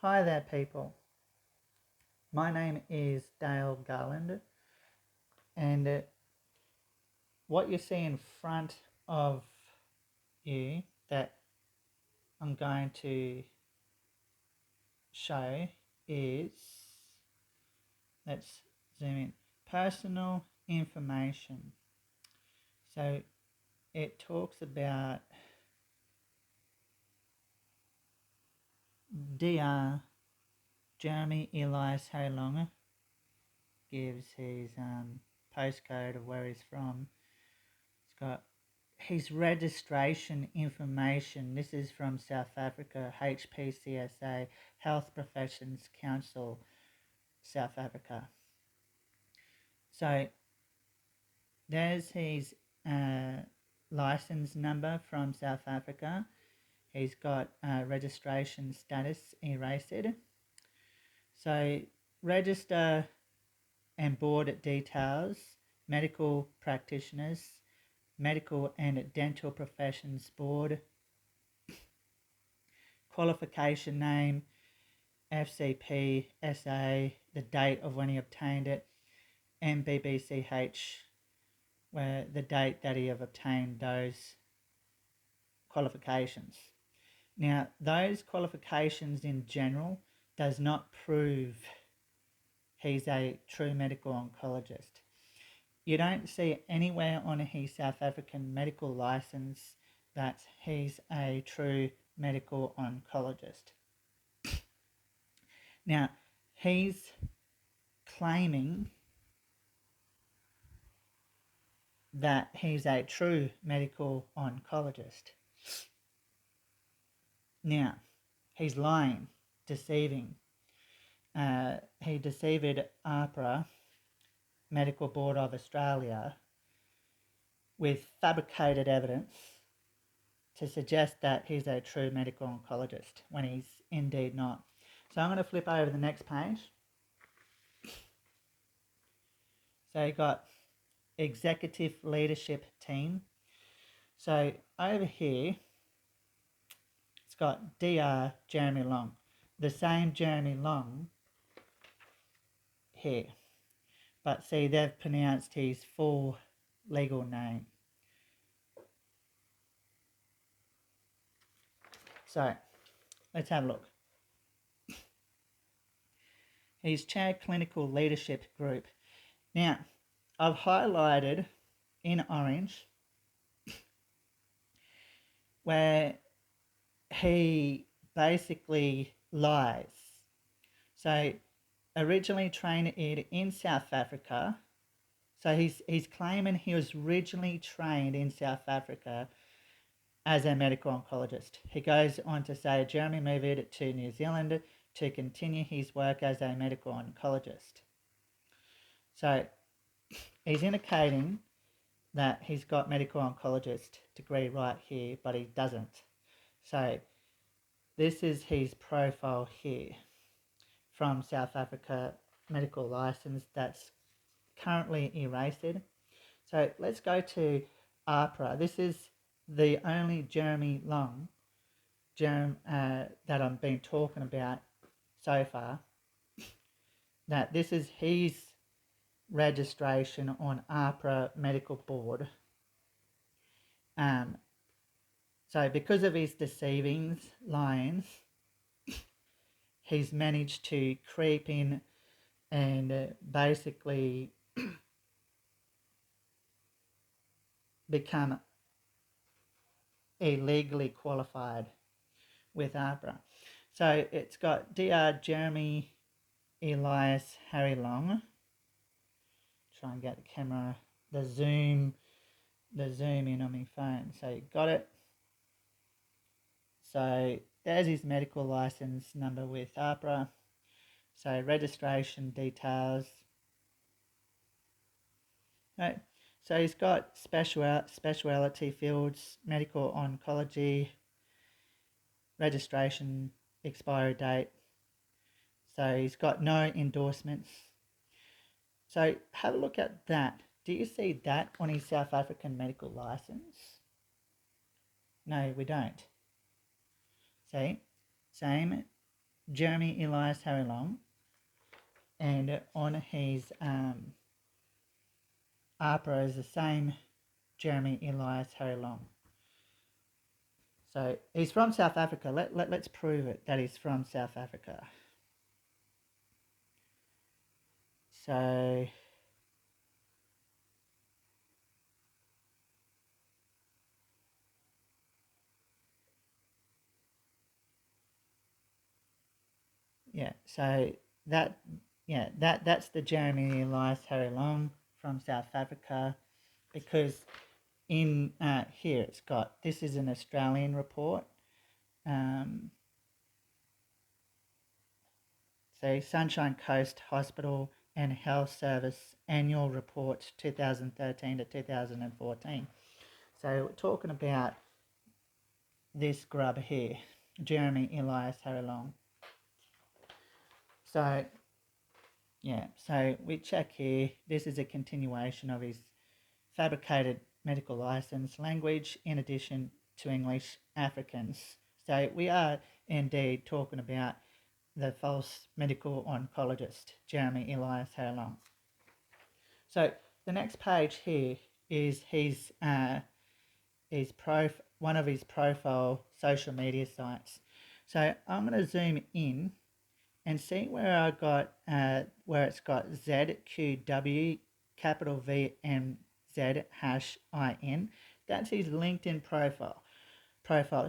Hi there, people. My name is Dale Garland, and what you see in front of you that I'm going to show is, let's zoom in, personal information. So it talks about Dr. Jeremy Elias Harry Long, gives his postcode of where he's from. It's got his registration information. This is from South Africa, HPCSA, Health Professions Council, South Africa. So there's his license number from South Africa. He's got registration status erased. So register and board details, medical practitioners, Medical and Dental Professions Board, qualification name, FCP, SA, the date of when he obtained it, and BBCH, where the date that he have obtained those qualifications. Now, those qualifications in general does not prove he's a true medical oncologist. You don't see anywhere on his South African medical license that he's a true medical oncologist. Now, he's claiming that he's a true medical oncologist. Now, he's lying, deceiving. He deceived Ahpra, Medical Board of Australia, with fabricated evidence to suggest that he's a true medical oncologist when he's indeed not. So I'm going to flip over the next page. So you got executive leadership team. So over here, it's got Dr. Jeremy Long, the same Jeremy Long here. But see, they've pronounced his full legal name. So let's have a look. He's chair clinical leadership group. Now, I've highlighted in orange where he basically lies. So originally trained in South Africa. So he's claiming he was originally trained in South Africa as a medical oncologist. He goes on to say Jeremy moved to New Zealand to continue his work as a medical oncologist. So he's indicating that he's got medical oncologist degree right here, but he doesn't. So this is his profile here from South Africa medical license that's currently erased. So let's go to Ahpra. This is the only Jeremy Long that I've been talking about so far. That this is his registration on Ahpra Medical Board. So because of his deceivings, lying, he's managed to creep in and basically become illegally qualified with Ahpra. So it's got Dr. Jeremy Elias Harry Long. Try and get the camera, the zoom in on my phone. So you got it. So there's his medical license number with Ahpra. So registration details. Right. So he's got specialty fields, medical oncology, registration expiry date. So he's got no endorsements. So have a look at that. Do you see that on his South African medical license? No, we don't. See? Same Jeremy Elias Harry Long, and on his Ahpra is the same Jeremy Elias Harry Long. So he's from South Africa. Let's prove it that he's from South Africa. So yeah, so that's the Jeremy Elias Harry Long from South Africa, because in here it's got, this is an Australian report. So Sunshine Coast Hospital and Health Service Annual Report 2013 to 2014. So we're talking about this grub here, Jeremy Elias Harry Long. So yeah, so we check here. This is a continuation of his fabricated medical license language in addition to English Africans. So we are indeed talking about the false medical oncologist, Jeremy Elias Harry Long. So the next page here is one of his profile social media sites. So I'm going to zoom in and see where I got where it's got ZQW capital VMZ #IN. That's his LinkedIn profile.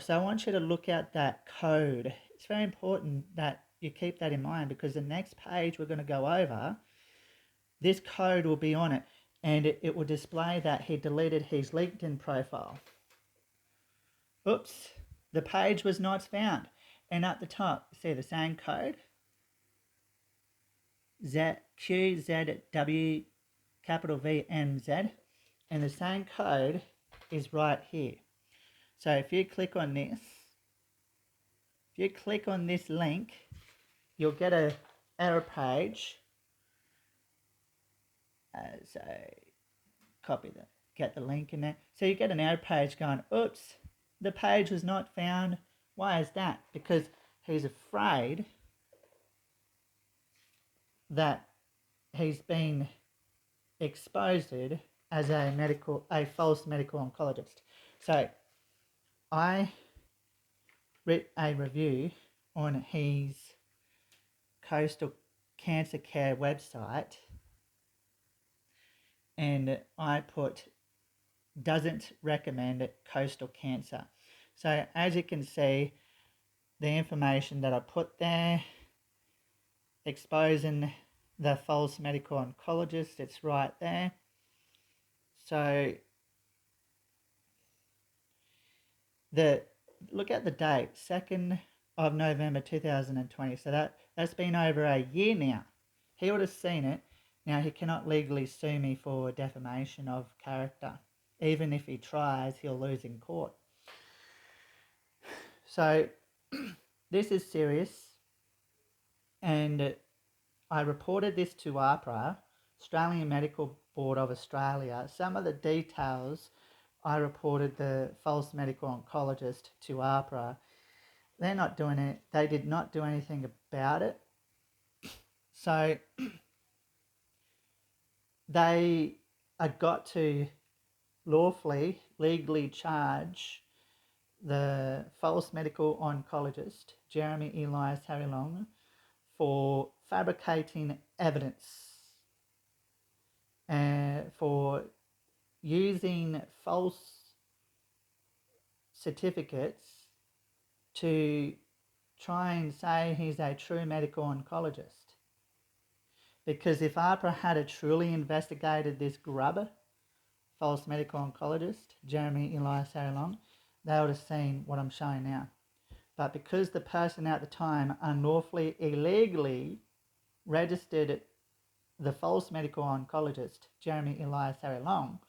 So I want you to look at that code. It's very important that you keep that in mind, because the next page we're going to go over, this code will be on it, and it will display that he deleted his LinkedIn profile. Oops, the page was not found. And at the top, see the same code? QZW capital VMZ, and the same code is right here. So if you click on this, link, you'll get a error page. So copy that, get the link in there. So you get an error page going, oops, the page was not found. Why is that? Because he's afraid that he's been exposed as a false medical oncologist. So I read a review on his Coastal Cancer Care website, and I put doesn't recommend coastal cancer. So as you can see, the information that I put there exposing the false medical oncologist, it's right there. So look at the date, 2nd of November 2020. So that's been over a year now. He would have seen it. Now he cannot legally sue me for defamation of character. Even if he tries, he'll lose in court. So this is serious, and I reported this to Ahpra, Australian Medical Board of Australia. Some of the details, I reported the false medical oncologist to Ahpra. They're not doing it. They did not do anything about it. So they got to lawfully, legally charge the false medical oncologist, Jeremy Elias Harry Long, for fabricating evidence and for using false certificates to try and say he's a true medical oncologist. Because if Ahpra had truly investigated this grubber, false medical oncologist, Jeremy Elias Harry Long, they would have seen what I'm showing now. But because the person at the time unlawfully, illegally registered the false medical oncologist, Jeremy Elias Harry Long,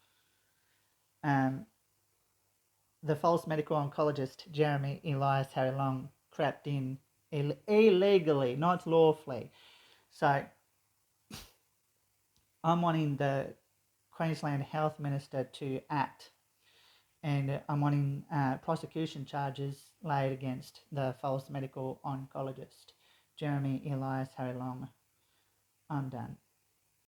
the false medical oncologist, Jeremy Elias Harry Long, crept in illegally, not lawfully. So I'm wanting the Queensland Health Minister to act, and I'm wanting prosecution charges laid against the false medical oncologist, Jeremy Elias Harry Long undone.